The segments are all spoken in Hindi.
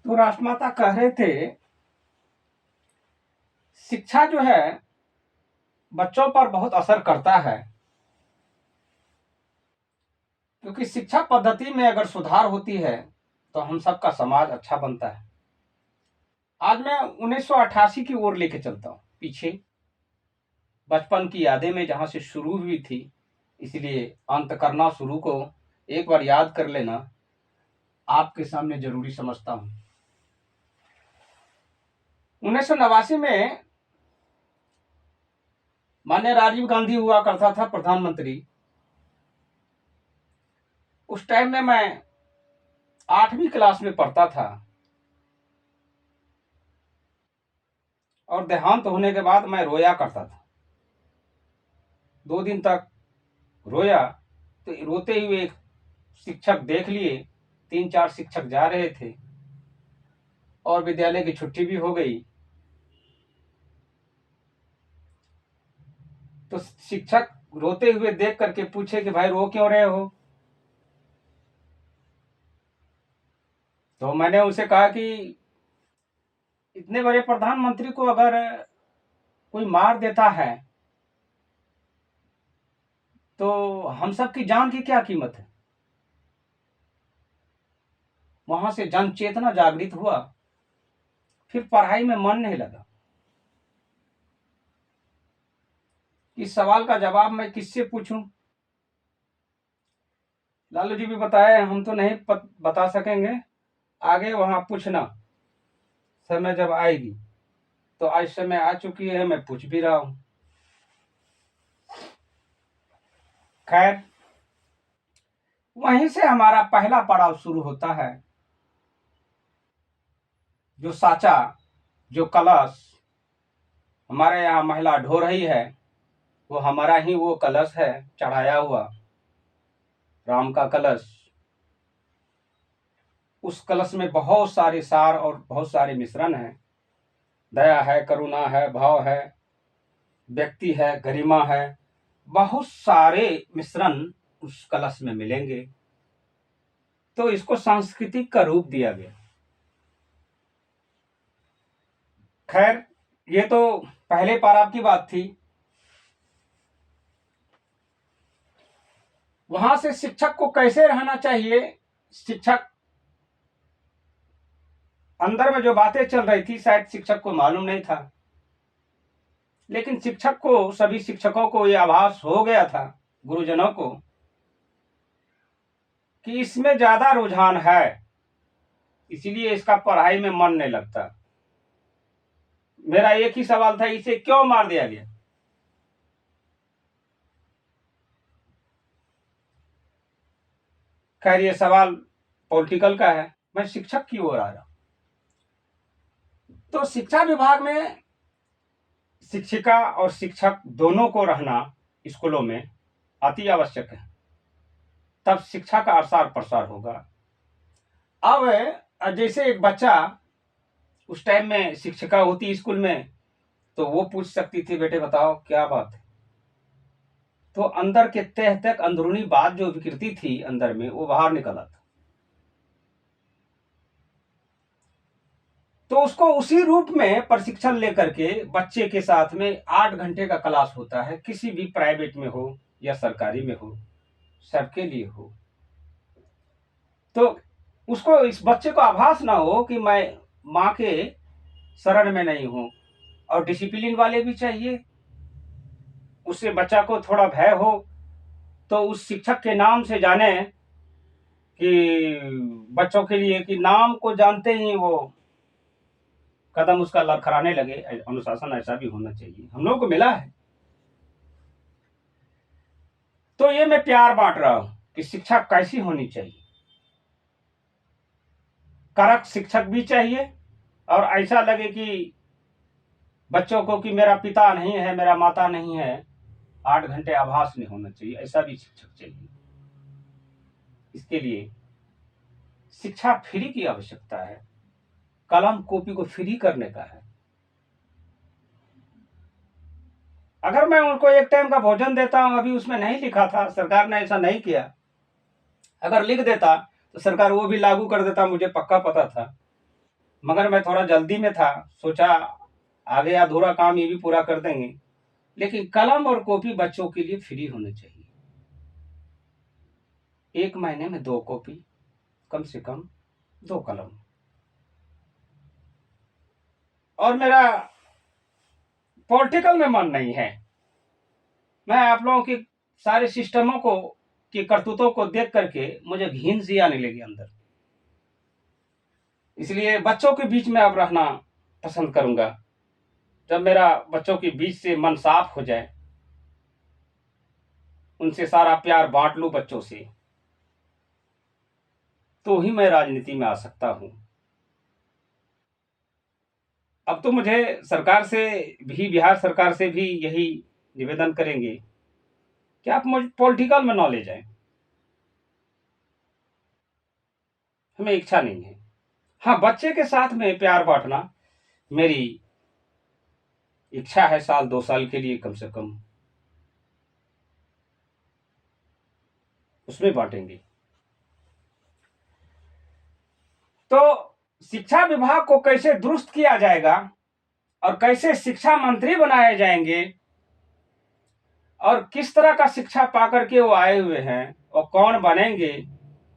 तो राष्ट्रमाता कह रहे थे, शिक्षा जो है बच्चों पर बहुत असर करता है, क्योंकि शिक्षा पद्धति में अगर सुधार होती है तो हम सबका समाज अच्छा बनता है। आज मैं 1988 की ओर लेके चलता हूँ पीछे, बचपन की यादें में जहां से शुरू हुई थी, इसलिए अंत करना शुरू को एक बार याद कर लेना आपके सामने जरूरी समझता हूँ। 1989 में माननीय राजीव गांधी हुआ करता था प्रधानमंत्री। उस टाइम में मैं 8वीं क्लास में पढ़ता था और देहांत होने के बाद मैं रोया करता था। 2 दिन तक रोया तो रोते हुए एक शिक्षक देख लिए, 3-4 शिक्षक जा रहे थे और विद्यालय की छुट्टी भी हो गई। तो शिक्षक रोते हुए देख करके पूछे कि भाई रो क्यों रहे हो? तो मैंने उसे कहा कि इतने बड़े प्रधानमंत्री को अगर कोई मार देता है तो हम सब की जान की क्या कीमत है। वहां से जन चेतना जागृत हुआ, फिर पढ़ाई में मन नहीं लगा। इस सवाल का जवाब मैं किससे पूछूं? लालू जी भी बताए, हम तो नहीं बता सकेंगे, आगे वहां पूछना, समय जब आएगी। तो आज समय आ चुकी है, मैं पूछ भी रहा हूं। खैर, वहीं से हमारा पहला पड़ाव शुरू होता है। जो साचा, जो कलश हमारे यहाँ महिला ढो रही है, वो हमारा ही वो कलश है, चढ़ाया हुआ राम का कलश। उस कलश में बहुत सारे सार और बहुत सारे मिश्रण हैं। दया है, करुणा है, भाव है, व्यक्ति है, गरिमा है, बहुत सारे मिश्रण उस कलश में मिलेंगे। तो इसको सांस्कृतिक का रूप दिया गया। खैर, ये तो पहले पाराव की बात थी। वहां से शिक्षक को कैसे रहना चाहिए, शिक्षक अंदर में जो बातें चल रही थी शायद शिक्षक को मालूम नहीं था, लेकिन शिक्षक को, सभी शिक्षकों को यह आभास हो गया था, गुरुजनों को, कि इसमें ज्यादा रुझान है, इसलिए इसका पढ़ाई में मन नहीं लगता। मेरा एक ही सवाल था, इसे क्यों मार दिया गया? खैर, ये सवाल पॉलिटिकल का है, मैं शिक्षक की ओर आ रहा हूं। तो शिक्षा विभाग में शिक्षिका और शिक्षक दोनों को रहना स्कूलों में अति आवश्यक है, तब शिक्षा का आसार प्रसार होगा। अब जैसे एक बच्चा, उस टाइम में शिक्षिका होती स्कूल में, तो वो पूछ सकती थी, बेटे बताओ क्या बात है। तो अंदर के तह तक अंदरूनी बात जो विकृति थी अंदर में, वो बाहर निकला था। तो उसको उसी रूप में प्रशिक्षण लेकर के बच्चे के साथ में 8 घंटे का क्लास होता है, किसी भी प्राइवेट में हो या सरकारी में हो, सबके लिए हो। तो उसको, इस बच्चे को आभास ना हो कि मैं माँ के शरण में नहीं हूं। और डिसिप्लिन वाले भी चाहिए, उससे बच्चा को थोड़ा भय हो, तो उस शिक्षक के नाम से जाने कि बच्चों के लिए, कि नाम को जानते ही वो कदम उसका लड़खड़ाने लगे। अनुशासन ऐसा भी होना चाहिए, हम लोगों को मिला है। तो ये मैं प्यार बांट रहा हूं कि शिक्षा कैसी होनी चाहिए। कारक शिक्षक भी चाहिए, और ऐसा लगे कि बच्चों को कि मेरा पिता नहीं है, मेरा माता नहीं है, 8 घंटे आभास नहीं होना चाहिए, ऐसा भी शिक्षक चाहिए। इसके लिए शिक्षा फ्री की आवश्यकता है, कलम कॉपी को फ्री करने का है। अगर मैं उनको एक टाइम का भोजन देता हूं, अभी उसमें नहीं लिखा था, सरकार ने ऐसा नहीं किया, अगर लिख देता तो सरकार वो भी लागू कर देता, मुझे पक्का पता था। मगर मैं थोड़ा जल्दी में था, सोचा आगे अधूरा काम ये भी पूरा कर देंगे। लेकिन कलम और कॉपी बच्चों के लिए फ्री होने चाहिए। 1 महीने में 2 कॉपी, कम से कम 2 कलम। और मेरा पॉलिटिकल में मन नहीं है। मैं आप लोगों की सारे सिस्टमों को की करतूतों को देख करके मुझे घिन सी आने लगी अंदर। इसलिए बच्चों के बीच में अब रहना पसंद करूंगा। जब मेरा बच्चों के बीच से मन साफ हो जाए, उनसे सारा प्यार बांट लूं बच्चों से, तो ही मैं राजनीति में आ सकता हूं। अब तो मुझे सरकार से भी, बिहार सरकार से भी यही निवेदन करेंगे कि आप मुझे पॉलिटिकल में न ले जाएं। हमें इच्छा नहीं है। हाँ, बच्चे के साथ में प्यार बांटना मेरी इच्छा है, साल 2 साल के लिए कम से कम उसमें बांटेंगे। तो शिक्षा विभाग को कैसे दुरुस्त किया जाएगा और कैसे शिक्षा मंत्री बनाए जाएंगे और किस तरह का शिक्षा पाकर के वो आए हुए हैं और कौन बनेंगे,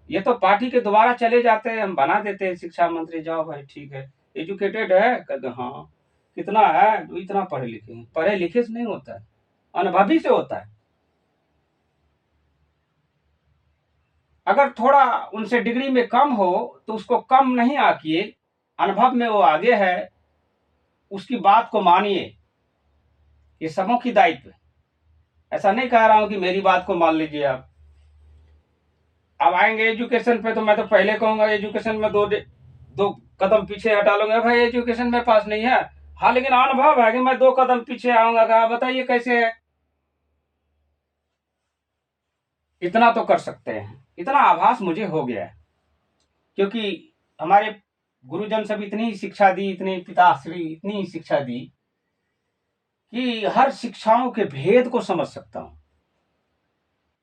ये तो पार्टी के द्वारा चले जाते हैं, हम बना देते हैं शिक्षा मंत्री। जाओ भाई, ठीक है, एजुकेटेड है, कहते हाँ। कितना है? तो इतना पढ़े लिखे हैं। पढ़े लिखे से नहीं होता है, अनुभवी से होता है। अगर थोड़ा उनसे डिग्री में कम हो तो उसको कम नहीं आकिए, अनुभव में वो आगे है, उसकी बात को मानिए। ये सबों की दायित्व है। ऐसा नहीं कह रहा हूं कि मेरी बात को मान लीजिए आप। अब आएंगे एजुकेशन पे तो मैं तो पहले कहूंगा एजुकेशन में दो कदम पीछे हटा लूंगा। भाई एजुकेशन में पास नहीं है, हाँ, लेकिन अनुभव है कि मैं 2 कदम पीछे आऊंगा। कहा बताइए कैसे है? इतना तो कर सकते हैं, इतना आभास मुझे हो गया है। क्योंकि हमारे गुरुजन सब इतनी शिक्षा दी, इतनी पिताश्री इतनी शिक्षा दी कि हर शिक्षाओं के भेद को समझ सकता हूं।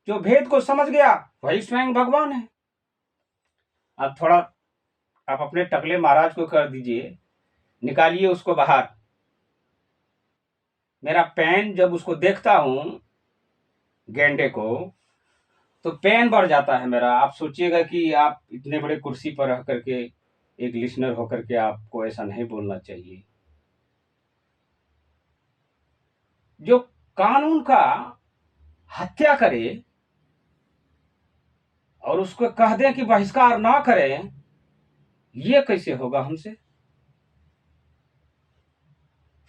जो भेद को समझ गया वही स्वयं भगवान है। अब थोड़ा आप अपने टकले महाराज को कर दीजिए, निकालिए उसको बाहर। मेरा पेन जब उसको देखता हूं, गेंडे को, तो पेन बढ़ जाता है मेरा। आप सोचिएगा कि आप इतने बड़े कुर्सी पर रह करके एक लिसनर होकर के आपको ऐसा नहीं बोलना चाहिए। जो कानून का हत्या करे और उसको कह दें कि बहिष्कार ना करें, ये कैसे होगा हमसे?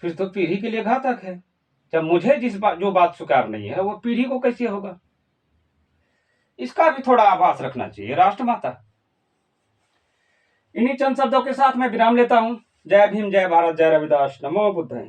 फिर तो पीढ़ी के लिए घातक है। जब मुझे जो बात स्वीकार नहीं है वो पीढ़ी को कैसे होगा? इसका भी थोड़ा आभास रखना चाहिए राष्ट्रमाता। इन्हीं चंद शब्दों के साथ मैं विराम लेता हूं। जय भीम, जय भारत, जय रविदास, नमो बुद्धाय।